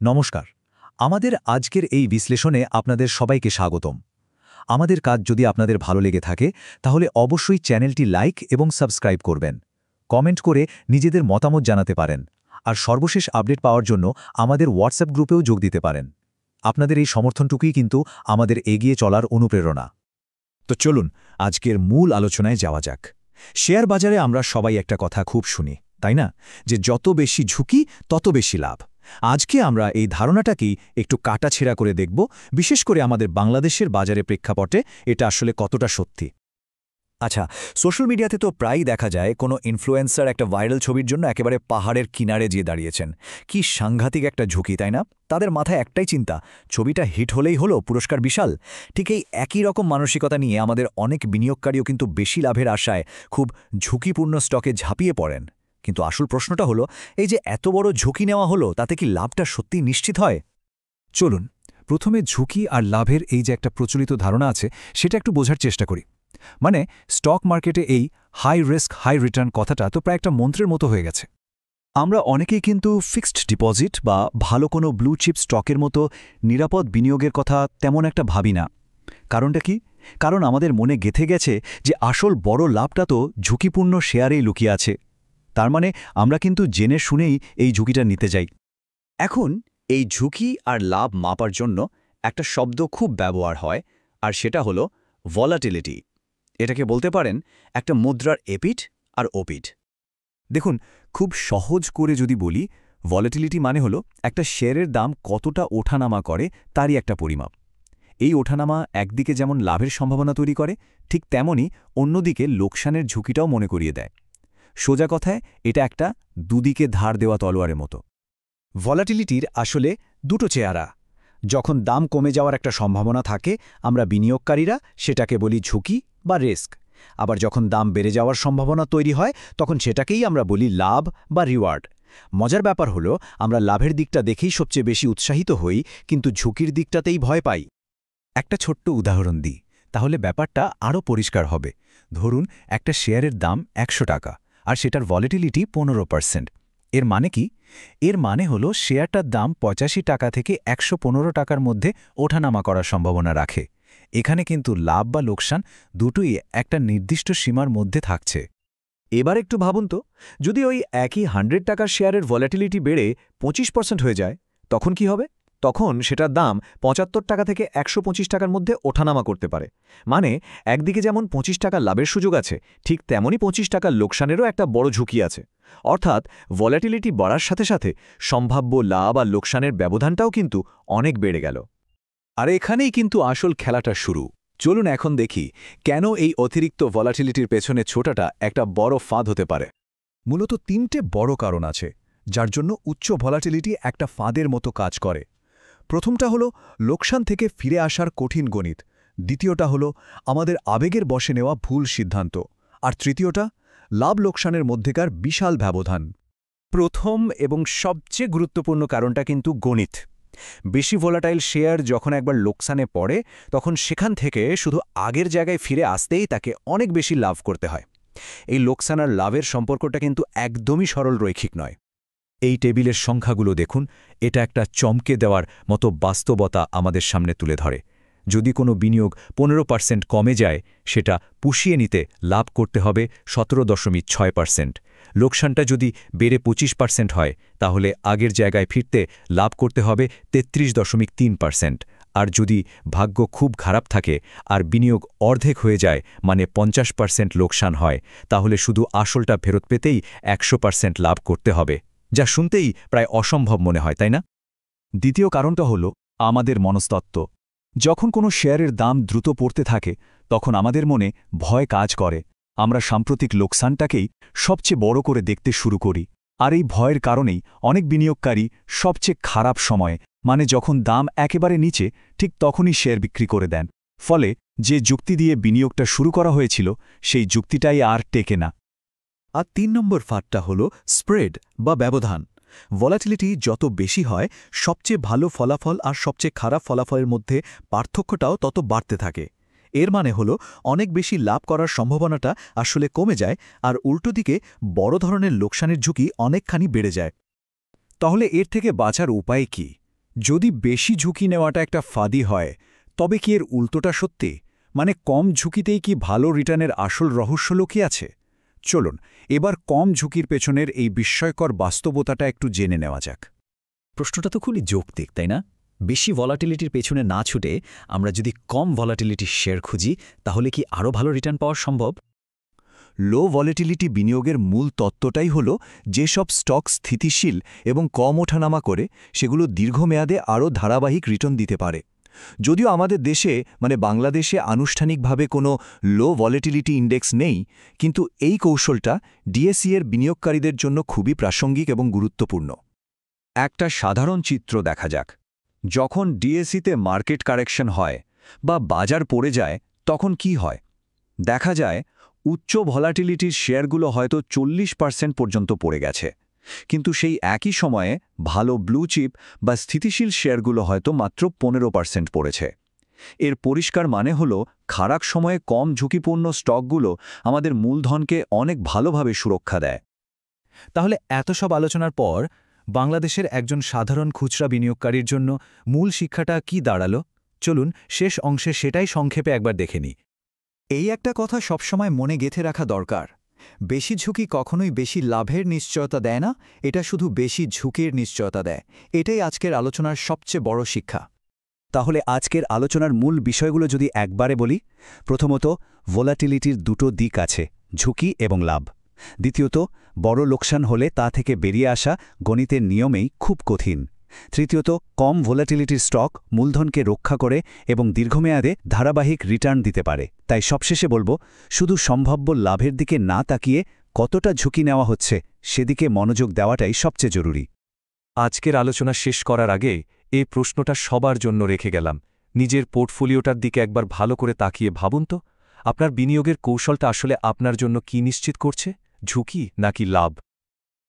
নমস্কার। আমাদের আজকের এই বিশ্লেষণে আপনাদের সবাইকে স্বাগতম। আমাদের কাজ যদি আপনাদের ভালো লেগে থাকে তাহলে অবশ্যই চ্যানেলটি লাইক এবং সাবস্ক্রাইব করবেন। কমেন্ট করে নিজেদের মতামত জানাতে পারেন। আর সর্বশেষ আপডেট পাওয়ার জন্য আমাদের হোয়াটসঅ্যাপ গ্রুপেও যোগ দিতে পারেন। আপনাদের এই সমর্থনটুকুই কিন্তু আমাদের এগিয়ে চলার অনুপ্রেরণা। তো চলুন আজকের মূল আলোচনায় যাওয়া যাক। শেয়ার বাজারে আমরা সবাই একটা কথা খুব শুনি, তাই না? যে যত বেশি ঝুঁকি তত বেশি লাভ। আজকে আমরা এই ধারণাটাকেই একটু কাটাছেঁড়া করে দেখব, বিশেষ করে আমাদের বাংলাদেশের বাজারে প্রেক্ষাপটে এটা আসলে কতটা সত্যি। আচ্ছা, সোশ্যাল মিডিয়াতে তো প্রায়ই দেখা যায় কোনো ইনফ্লুয়েন্সার একটা ভাইরাল ছবির জন্য একেবারে পাহাড়ের কিনারে গিয়ে দাঁড়িয়েছেন। কি সাংঘাতিক একটা ঝুঁকি, তাই না? তাদের মাথায় একটাই চিন্তা, ছবিটা হিট হলেই হলো, পুরস্কার বিশাল। ঠিক এই একই রকম মানসিকতা নিয়ে আমাদের অনেক বিনিয়োগকারীও কিন্তু বেশি লাভের আশায় খুব ঝুঁকিপূর্ণ স্টকে ঝাঁপিয়ে পড়েন। কিন্তু আসল প্রশ্নটা হলো, এই যে এত বড় ঝুঁকি নেওয়া হলো, তাতে কি লাভটা সত্যিই নিশ্চিত হয়? চলুন প্রথমে ঝুঁকি আর লাভের এই যে একটা প্রচলিত ধারণা আছে সেটা একটু বোঝার চেষ্টা করি। মানে স্টক মার্কেটে এই হাই রিস্ক হাই রিটার্ন কথাটা তো প্রায় একটা মন্ত্রের মতো হয়ে গেছে। আমরা অনেকেই কিন্তু ফিক্সড ডিপোজিট বা ভালো কোনো ব্লু চিপ স্টকের মতো নিরাপদ বিনিয়োগের কথা তেমন একটা ভাবি না। কারণটা কি? কারণ আমাদের মনে গেঁথে গেছে যে আসল বড় লাভটা তো ঝুঁকিপূর্ণ শেয়ারেই লুকিয়ে আছে। তার মানে আমরা কিন্তু জেনে শুনেই এই ঝুঁকিটা নিতে যাই। এখন এই ঝুঁকি আর লাভ মাপার জন্য একটা শব্দ খুব ব্যবহার হয়, আর সেটা হলো ভলাটিলিটি। এটাকে বলতে পারেন একটা মুদ্রার এপিঠ আর ওপিঠ। দেখুন, খুব সহজ করে যদি বলি, ভলাটিলিটি মানে হলো একটা শেয়ারের দাম কতটা ওঠানামা করে তারই একটা পরিমাপ। এই ওঠানামা একদিকে যেমন লাভের সম্ভাবনা তৈরি করে, ঠিক তেমনি অন্যদিকে লোকসানের ঝুঁকিটাও মনে করিয়ে দেয়। সোজা কথায় এটা একটা দুদিকে ধার দেওয়া তলোয়ারের মতো। ভলাটিলিটির আসলে দুটো চেহারা। যখন দাম কমে যাওয়ার একটা সম্ভাবনা থাকে, আমরা বিনিয়োগকারীরা সেটাকে বলি ঝুঁকি বা রিস্ক। আবার যখন দাম বেড়ে যাওয়ার সম্ভাবনা তৈরি হয়, তখন সেটাকেই আমরা বলি লাভ বা রিওয়ার্ড। মজার ব্যাপার হলো, আমরা লাভের দিকটা দেখেই সবচেয়ে বেশি উৎসাহিত হই, কিন্তু ঝুঁকির দিকটাতেই ভয় পাই। একটা ছোট্ট উদাহরণ দিই, তাহলে ব্যাপারটা আরও পরিষ্কার হবে। ধরুন একটা শেয়ারের দাম ১০০ টাকা, আর সেটার ভলাটিলিটি ১৫%। এর মানে কি? এর মানে হলো শেয়ারটার দাম ৮৫ টাকা থেকে ১১৫ টাকার মধ্যে ওঠানামা করার সম্ভাবনা রাখে। এখানে কিন্তু লাভ বা লোকসান দুটোই একটা নির্দিষ্ট সীমার মধ্যে থাকছে। এবার একটু ভাবুন তো, যদি ওই একই 100 টাকার শেয়ারের ভলাটিলিটি বেড়ে 25% হয়ে যায়, তখন কি হবে? তখন সেটার দাম ৭৫ টাকা থেকে ১২৫ টাকার মধ্যে ওঠানামা করতে পারে। মানে একদিকে যেমন ২৫ টাকা লাভের সুযোগ আছে, ঠিক তেমনই ২৫ টাকার লোকসানেরও একটা বড় ঝুঁকি আছে। অর্থাৎ ভলাটিলিটি বাড়ার সাথে সাথে সম্ভাব্য লাভ আর লোকসানের ব্যবধানটাও কিন্তু অনেক বেড়ে গেল। আর এখানেই কিন্তু আসল খেলাটা শুরু। চলুন এখন দেখি কেন এই অতিরিক্ত ভলাটিলিটির পেছনে ছোটাটা একটা বড় ফাঁদ হতে পারে। মূলত তিনটে বড় কারণ আছে যার জন্য উচ্চ ভলাটিলিটি একটা ফাঁদের মতো কাজ করে। প্রথমটা হলো লোকসান থেকে ফিরে আসার কঠিন গণিত, দ্বিতীয়টা হলো আমাদের আবেগের বশে নেওয়া ভুল সিদ্ধান্ত, আর তৃতীয়টা লাভ লোকসানের মধ্যেকার বিশাল ব্যবধান। প্রথম এবং সবচেয়ে গুরুত্বপূর্ণ কারণটা কিন্তু গণিত। বেশি ভোলাটাইল শেয়ার যখন একবার লোকসানে পড়ে, তখন সেখান থেকে শুধু আগের জায়গায় ফিরে আসতেই তাকে অনেক বেশি লাভ করতে হয়। এই লোকসান আর লাভের সম্পর্কটা কিন্তু একদমই সরল রৈখিক নয়। এই টেবিলের সংখ্যাগুলো দেখুন, এটা একটা চমকে দেওয়ার মতো বাস্তবতা আমাদের সামনে তুলে ধরে। যদি কোনো বিনিয়োগ ১৫% কমে যায়, সেটা পুষিয়ে নিতে লাভ করতে হবে ১৭.৬%। লোকসানটা যদি বেড়ে ২৫% হয়, তাহলে আগের জায়গায় ফিরতে লাভ করতে হবে ৩৩.৩%। আর যদি ভাগ্য খুব খারাপ থাকে আর বিনিয়োগ অর্ধেক হয়ে যায়, মানে ৫০% লোকসান হয়, তাহলে শুধু আসলটা ফেরত পেতেই ১০০% লাভ করতে হবে, যা শুনতেই প্রায় অসম্ভব মনে হয়, তাই না? দ্বিতীয় কারণটা হলো আমাদের মনস্তত্ত্ব। যখন কোনো শেয়ারের দাম দ্রুত পড়তে থাকে, তখন আমাদের মনে ভয় কাজ করে। আমরা সাম্প্রতিক লোকসানটাকেই সবচেয়ে বড় করে দেখতে শুরু করি। আর এই ভয়ের কারণেই অনেক বিনিয়োগকারী সবচেয়ে খারাপ সময়ে, মানে যখন দাম একেবারে নিচে, ঠিক তখনই শেয়ার বিক্রি করে দেন। ফলে যে যুক্তি দিয়ে বিনিয়োগটা শুরু করা হয়েছিল, সেই যুক্তিটাই আর টেকে না। আর ৩ নম্বর ফাঁদটা হলো স্প্রেড বা ব্যবধান। ভলাটিলিটি যত বেশি হয়, সবচেয়ে ভালো ফলাফল আর সবচেয়ে খারাপ ফলাফলের মধ্যে পার্থক্যটাও তত বাড়তে থাকে। এর মানে হলো অনেক বেশি লাভ করার সম্ভাবনাটা আসলে কমে যায়, আর উল্টো দিকে বড় ধরনের লোকসানের ঝুঁকি অনেকখানি বেড়ে যায়। তাহলে এর থেকে বাঁচার উপায় কি? যদি বেশি ঝুঁকি নেওয়াটা একটা ফাঁদি হয় তবে কি এর উল্টোটা সত্যি, মানে কম ঝুঁকিতেই কি ভালো রিটার্নের আসল রহস্য লুকিয়ে আছে? চলুন এবার কম ঝুঁকির পেছনের এই বিস্ময়কর বাস্তবতাটা একটু জেনে নেওয়া যাক। প্রশ্নটা তো খুবই যৌক্তিক, তাই না? বেশি ভলাটিলিটির পেছনে না ছুটে আমরা যদি কম ভলাটিলিটির শেয়ার খুঁজি, তাহলে কি আরও ভালো রিটার্ন পাওয়া সম্ভব? লো ভলাটিলিটি বিনিয়োগের মূল তত্ত্বটাই হল যেসব স্টক স্থিতিশীল এবং কম ওঠানামা করে সেগুলো দীর্ঘমেয়াদে আরও ধারাবাহিক রিটার্ন দিতে পারে। যদিও আমাদের দেশে মানে বাংলাদেশে আনুষ্ঠানিকভাবে কোনো লো ভলাটিলিটি ইন্ডেক্স নেই, কিন্তু এই কৌশলটা ডিএসই এর বিনিয়োগকারীদের জন্য খুবই প্রাসঙ্গিক এবং গুরুত্বপূর্ণ। একটা সাধারণ চিত্র দেখা যাক। যখন ডিএসইতে মার্কেট কারেকশন হয় বা বাজার পড়ে যায়, তখন কি হয়? দেখা যায় উচ্চ ভলাটিলিটির শেয়ারগুলো হয়তো 40% পর্যন্ত পড়ে গেছে, কিন্তু সেই একই সময়ে ভালো ব্লু চিপ বা স্থিতিশীল শেয়ারগুলো হয়তো মাত্র 15% পড়েছে। এর পরিষ্কার মানে হল খারাপ সময়ে কম ঝুঁকিপূর্ণ স্টকগুলো আমাদের মূলধনকে অনেক ভালোভাবে সুরক্ষা দেয়। তাহলে এত সব আলোচনার পর বাংলাদেশের একজন সাধারণ খুচরা বিনিয়োগকারীর জন্য মূল শিক্ষাটা কি দাঁড়ালো? চলুন শেষ অংশে সেটাই সংক্ষেপে একবার দেখে নিই। এই একটা কথা সবসময় মনে গেঁথে রাখা দরকার। বেশি ঝুঁকি কখনোই বেশি লাভের নিশ্চয়তা দেয় না, এটা শুধু বেশি ঝুঁকির নিশ্চয়তা দেয়। এটাই আজকের আলোচনার সবচেয়ে বড় শিক্ষা। তাহলে আজকের আলোচনার মূল বিষয়গুলো যদি একবারে বলি, প্রথমত ভোলাটিলিটির দুটো দিক আছে, ঝুঁকি এবং লাভ। দ্বিতীয়ত বড় লোকসান হলে তা থেকে বেরিয়ে আসা গণিতের নিয়মেই খুব কঠিন। তৃতীয়ত কম ভোলাটিলিটির স্টক মূলধনকে রক্ষা করে এবং দীর্ঘমেয়াদে ধারাবাহিক রিটার্ন দিতে পারে। তাই সবশেষে বলবো, শুধু সম্ভাব্য লাভের দিকে না তাকিয়ে কতটা ঝুঁকি নেওয়া হচ্ছে সেদিকে মনোযোগ দেওয়াটাই সবচেয়ে জরুরি। আজকের আলোচনা শেষ করার আগে এই প্রশ্নটা সবার জন্য রেখে গেলাম। নিজের পোর্টফোলিওটার দিকে একবার ভালো করে তাকিয়ে ভাবুন তো, আপনার বিনিয়োগের কৌশলটা আসলে আপনার জন্য কি নিশ্চিত করছে, ঝুঁকি নাকি লাভ?